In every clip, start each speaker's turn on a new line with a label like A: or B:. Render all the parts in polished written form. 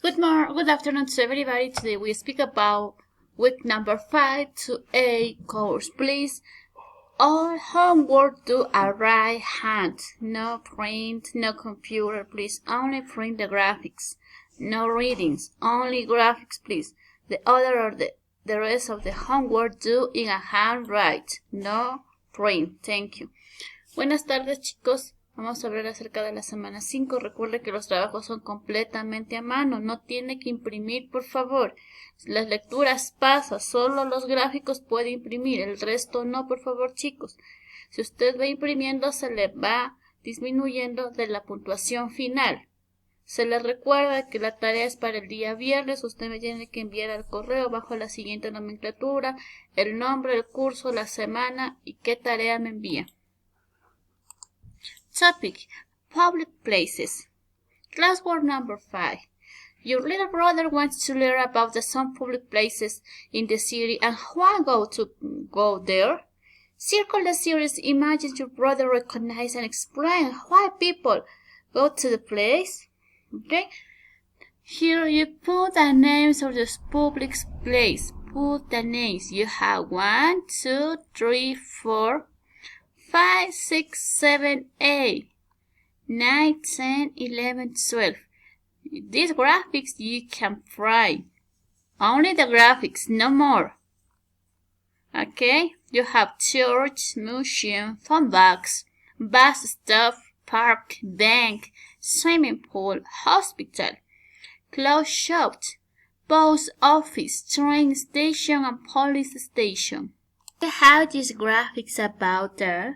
A: Good afternoon to everybody. Today we speak about week number 5 2A course. Please, all homework do a right hand. No print, no computer, please. Only print the graphics. No readings, only graphics, please. The other or the rest of the homework do in a handwrite. No print. Thank you. Buenas tardes, chicos. Vamos a hablar acerca de la semana 5. Recuerde que los trabajos son completamente a mano. No tiene que imprimir, por favor. Las lecturas pasan. Solo los gráficos puede imprimir. El resto no, por favor, chicos. Si usted va imprimiendo, se le va disminuyendo de la puntuación final. Se le recuerda que la tarea es para el día viernes. Usted me tiene que enviar al correo bajo la siguiente nomenclatura: el nombre, el curso, la semana y qué tarea me envía. Topic: Public places. Classwork number 5. Your little brother wants to learn about some public places in the city and why go there. Circle the series. Imagine your brother recognize and explain why people go to the place. Okay. Here you put the names of the public place. Put the names. You have 1, 2, 3, 4, 5, 6, 7, 8, 9, 10, 11, 12. These graphics you can try. Only the graphics, no more. Okay? You have church, museum, phone box, bus stop, park, bank, swimming pool, hospital, clothes shop, post office, train station, and police station. We have these graphics about the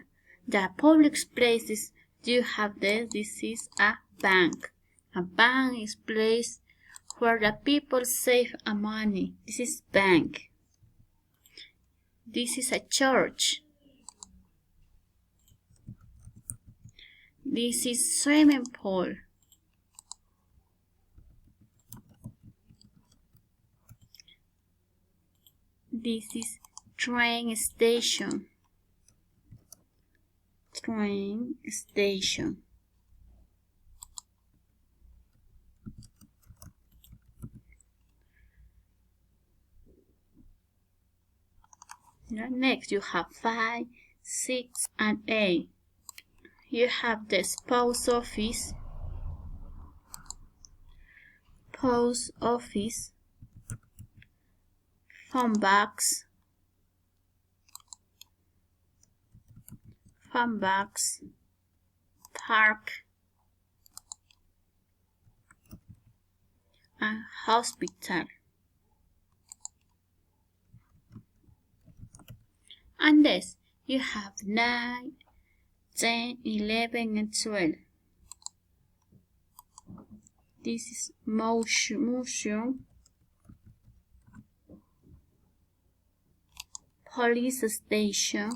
A: public places. You have this is a bank. A bank is place where the people save money. This is bank. This is a church. This is swimming pool. This is train station. Train station. Next you have 5, 6, and 8. You have the post office, phone box, park, and hospital. And this, you have 9, 10, 11, and 12. This is museum, police station,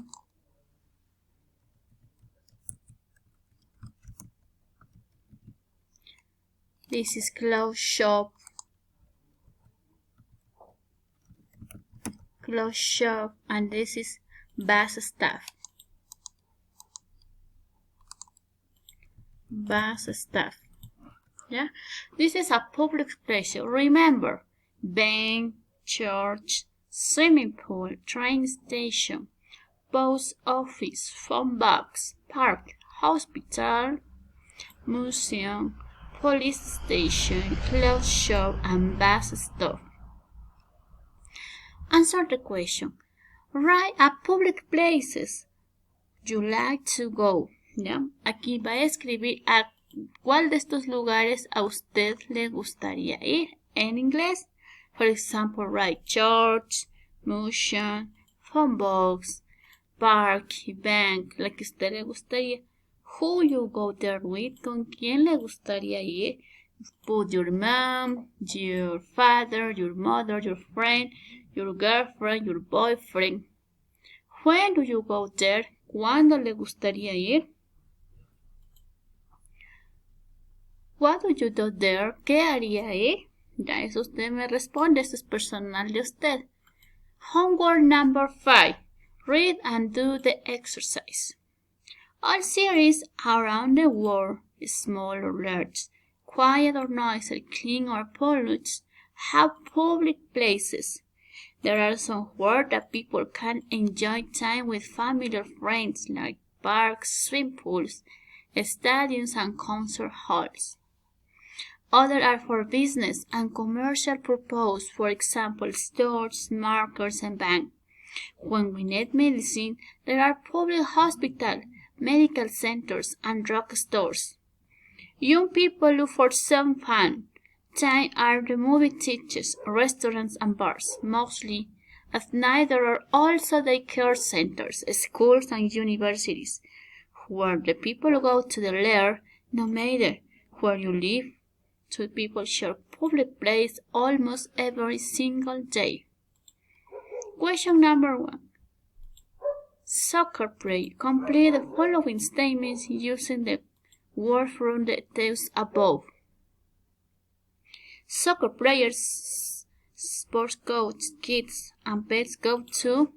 A: this is clothes shop, and this is bus stop. Yeah, this is a public place. Remember, bank, church, swimming pool, train station, post office, phone box, park, hospital, museum, police station, clothes shop, and bus stop. Answer the question. Write a public places you like to go. ¿Ya? Aquí va a escribir a cuál de estos lugares a usted le gustaría ir en inglés. For example, write church, museum, phone box, park, bank, la que a usted le gustaría. Who you go there with? ¿Con quién le gustaría ir? Put your mom, your father, your mother, your friend, your girlfriend, your boyfriend. When do you go there? ¿Cuándo le gustaría ir? What do you do there? ¿Qué haría ahí? Ya eso usted me responde, eso es personal de usted. Homework number 5. Read and do the exercise. All series around the world, small or large, quiet or noisy, clean or polluted, have public places. There are some where that people can enjoy time with family or friends, like parks, swimming pools, stadiums, and concert halls. Others are for business and commercial purposes, for example, stores, markets, and banks. When we need medicine, there are public hospitals, medical centers, and drug stores. Young people look for some fun. Time are the movie theaters, restaurants, and bars, mostly. At night there are also daycare centers, schools, and universities, where the people go to learn, no matter where you live. Two people share public place almost every single day. Question number 1. Soccer player. Complete the following statements using the word from the text above. Soccer players, sports coach, kids, and pets go to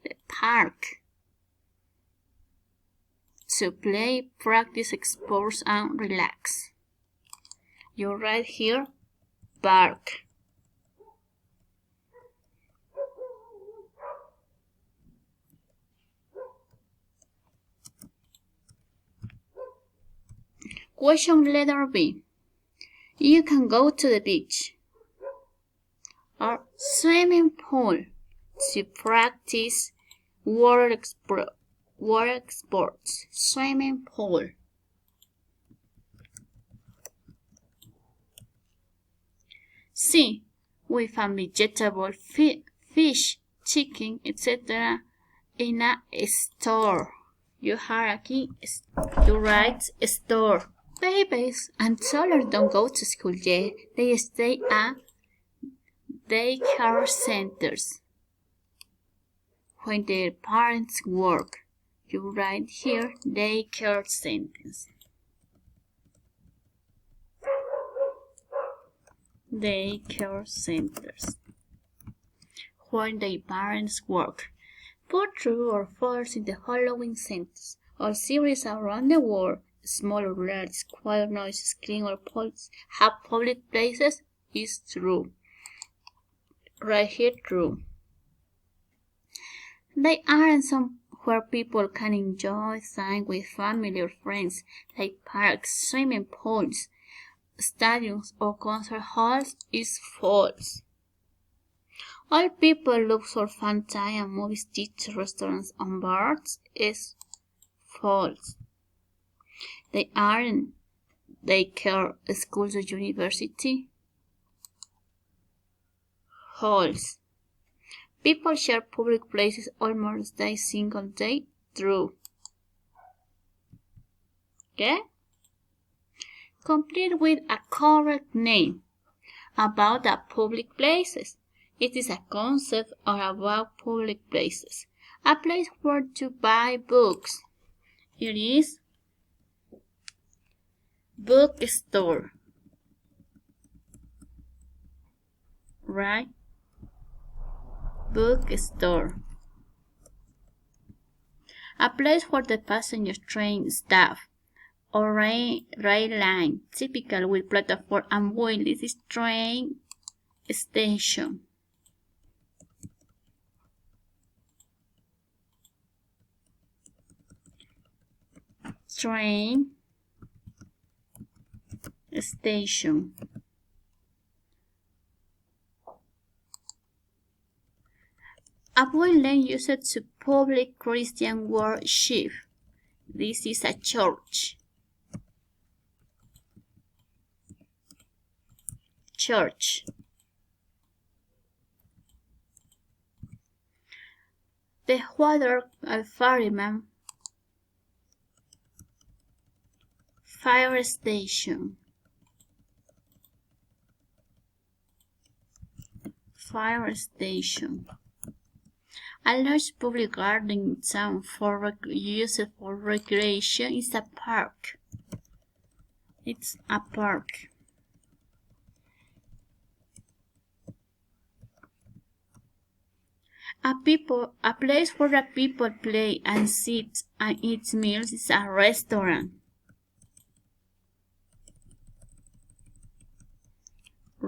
A: the park to play, practice sports, and relax. You write here, park. Question letter B. You can go to the beach or swimming pool to practice water sports. Swimming pool. C. We find vegetable, fish, chicken, etc. in a store. You have aquí, you write store. Babies and toddlers don't go to school yet. They stay at daycare centers. When their parents work, you write here daycare centers. Daycare centers. When their parents work. Put true or false in the following sentence. All cities around the world, small or large, quiet, noisy, clean or polluted, have public places is true. Right here, true. They aren't somewhere people can enjoy time with family or friends, like parks, swimming pools, stadiums, or concert halls is false. All people look for fun time and movies, theaters, restaurants, and bars is false. They aren't daycare, schools, or university. False. People share public places almost every single day. True. Okay? Complete with a correct name about the public places. It is a concept or about public places. A place where to buy books. It is bookstore. Right? Bookstore. A place for the passenger train staff or rail line, typical with platform and wheel. This is train station. Train station. A building used to public Christian worship. This is a church. Church. The water fireman. Fire station. Fire station. A large public garden in town used for recreation is a park. It's a park. A place where the people play and sit and eat meals is a restaurant.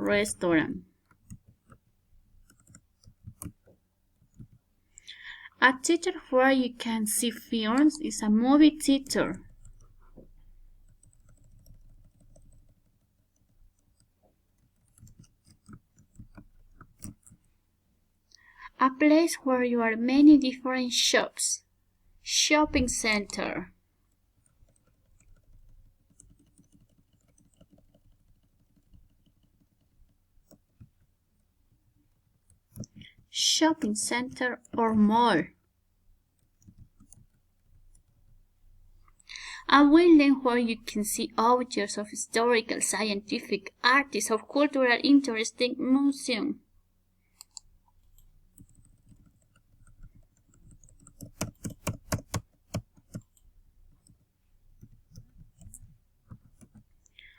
A: restaurant. A theater where you can see films is a movie theater. A place where you are many different shops. Shopping center. Shopping center or mall. A building where you can see objects of historical, scientific, artists, or cultural interesting museum.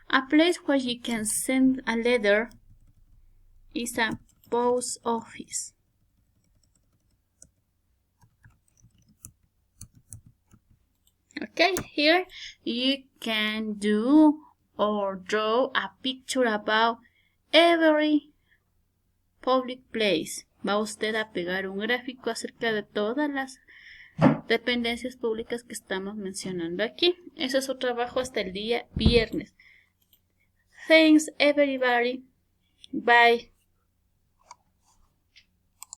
A: A place where you can send a letter is a post office. Okay, here you can do or draw a picture about every public place. Va usted a pegar un gráfico acerca de todas las dependencias públicas que estamos mencionando aquí. Eso es su trabajo hasta el día viernes. Thanks everybody. Bye.